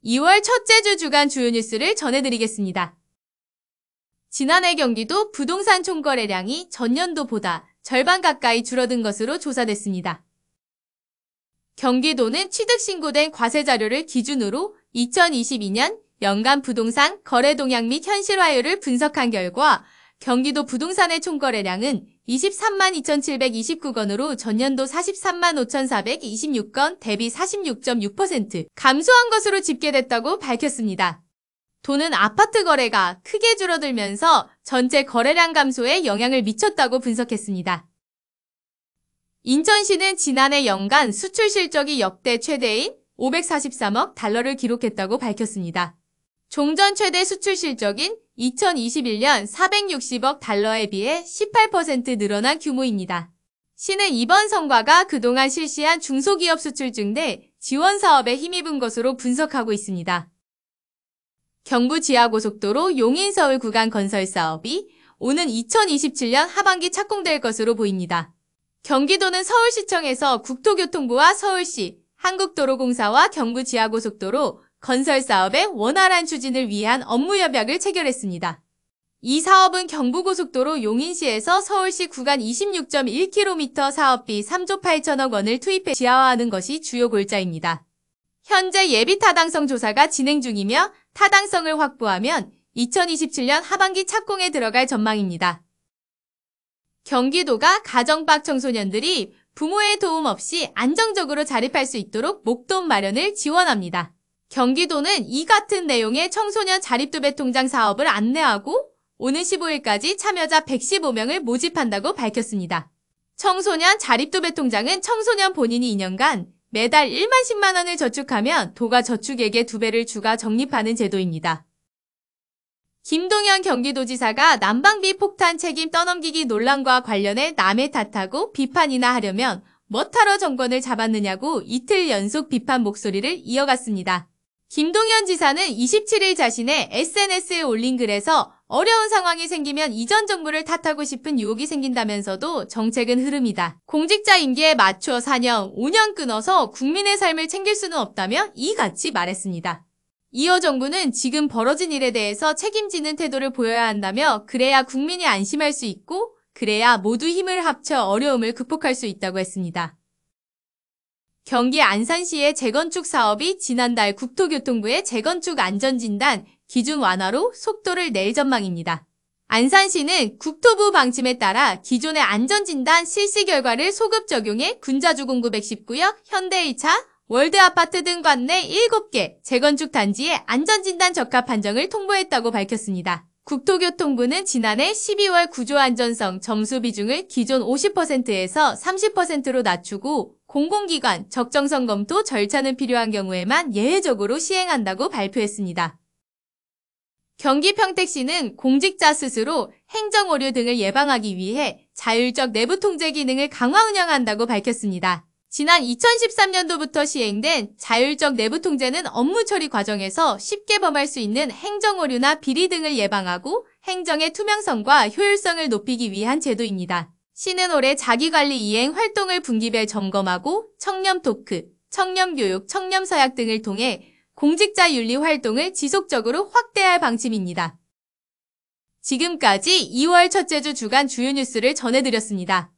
2월 첫째 주 주간 주요 뉴스를 전해드리겠습니다. 지난해 경기도 부동산 총거래량이 전년도보다 절반 가까이 줄어든 것으로 조사됐습니다. 경기도는 취득 신고된 과세 자료를 기준으로 2022년 연간 부동산 거래 동향 및 현실화율을 분석한 결과 경기도 부동산의 총거래량은 23만 2,729건으로 전년도 43만 5,426건 대비 46.6% 감소한 것으로 집계됐다고 밝혔습니다. 도는 아파트 거래가 크게 줄어들면서 전체 거래량 감소에 영향을 미쳤다고 분석했습니다. 인천시는 지난해 연간 수출 실적이 역대 최대인 543억 달러를 기록했다고 밝혔습니다. 종전 최대 수출 실적인 2021년 460억 달러에 비해 18% 늘어난 규모입니다. 시는 이번 성과가 그동안 실시한 중소기업 수출 증대 지원 사업에 힘입은 것으로 분석하고 있습니다. 경부 지하고속도로 용인-서울 구간 건설 사업이 오는 2027년 하반기 착공될 것으로 보입니다. 경기도는 서울시청에서 국토교통부와 서울시, 한국도로공사와 경부 지하고속도로 건설 사업의 원활한 추진을 위한 업무 협약을 체결했습니다. 이 사업은 경부고속도로 용인시에서 서울시 구간 26.1km 사업비 3조 8천억 원을 투입해 지하화하는 것이 주요 골자입니다. 현재 예비 타당성 조사가 진행 중이며 타당성을 확보하면 2027년 하반기 착공에 들어갈 전망입니다. 경기도가 가정박 청소년들이 부모의 도움 없이 안정적으로 자립할 수 있도록 목돈 마련을 지원합니다. 경기도는 이 같은 내용의 청소년 자립도배 통장 사업을 안내하고 오는 15일까지 참여자 115명을 모집한다고 밝혔습니다. 청소년 자립도배 통장은 청소년 본인이 2년간 매달 1만 10만 원을 저축하면 도가 저축액의 2배를 추가 적립하는 제도입니다. 김동연 경기도지사가 난방비 폭탄 책임 떠넘기기 논란과 관련해 남의 탓하고 비판이나 하려면 뭐하러 정권을 잡았느냐고 이틀 연속 비판 목소리를 이어갔습니다. 김동연 지사는 27일 자신의 SNS에 올린 글에서 어려운 상황이 생기면 이전 정부를 탓하고 싶은 유혹이 생긴다면서도 정책은 흐름이다. 공직자 임기에 맞춰 4년, 5년 끊어서 국민의 삶을 챙길 수는 없다며 이같이 말했습니다. 이어 정부는 지금 벌어진 일에 대해서 책임지는 태도를 보여야 한다며 그래야 국민이 안심할 수 있고 그래야 모두 힘을 합쳐 어려움을 극복할 수 있다고 했습니다. 경기 안산시의 재건축 사업이 지난달 국토교통부의 재건축 안전진단 기준 완화로 속도를 낼 전망입니다. 안산시는 국토부 방침에 따라 기존의 안전진단 실시 결과를 소급 적용해 군자주 공구 119역, 현대1차, 월드아파트 등 관내 7개 재건축 단지의 안전진단 적합 판정을 통보했다고 밝혔습니다. 국토교통부는 지난해 12월 구조안전성 점수 비중을 기존 50%에서 30%로 낮추고 공공기관 적정성 검토 절차는 필요한 경우에만 예외적으로 시행한다고 발표했습니다. 경기 평택시는 공직자 스스로 행정오류 등을 예방하기 위해 자율적 내부 통제 기능을 강화 운영한다고 밝혔습니다. 지난 2013년도부터 시행된 자율적 내부 통제는 업무 처리 과정에서 쉽게 범할 수 있는 행정오류나 비리 등을 예방하고 행정의 투명성과 효율성을 높이기 위한 제도입니다. 시는 올해 자기관리 이행 활동을 분기별 점검하고 청렴 토크, 청렴 교육, 청렴 서약 등을 통해 공직자 윤리 활동을 지속적으로 확대할 방침입니다. 지금까지 2월 첫째 주 주간 주요 뉴스를 전해드렸습니다.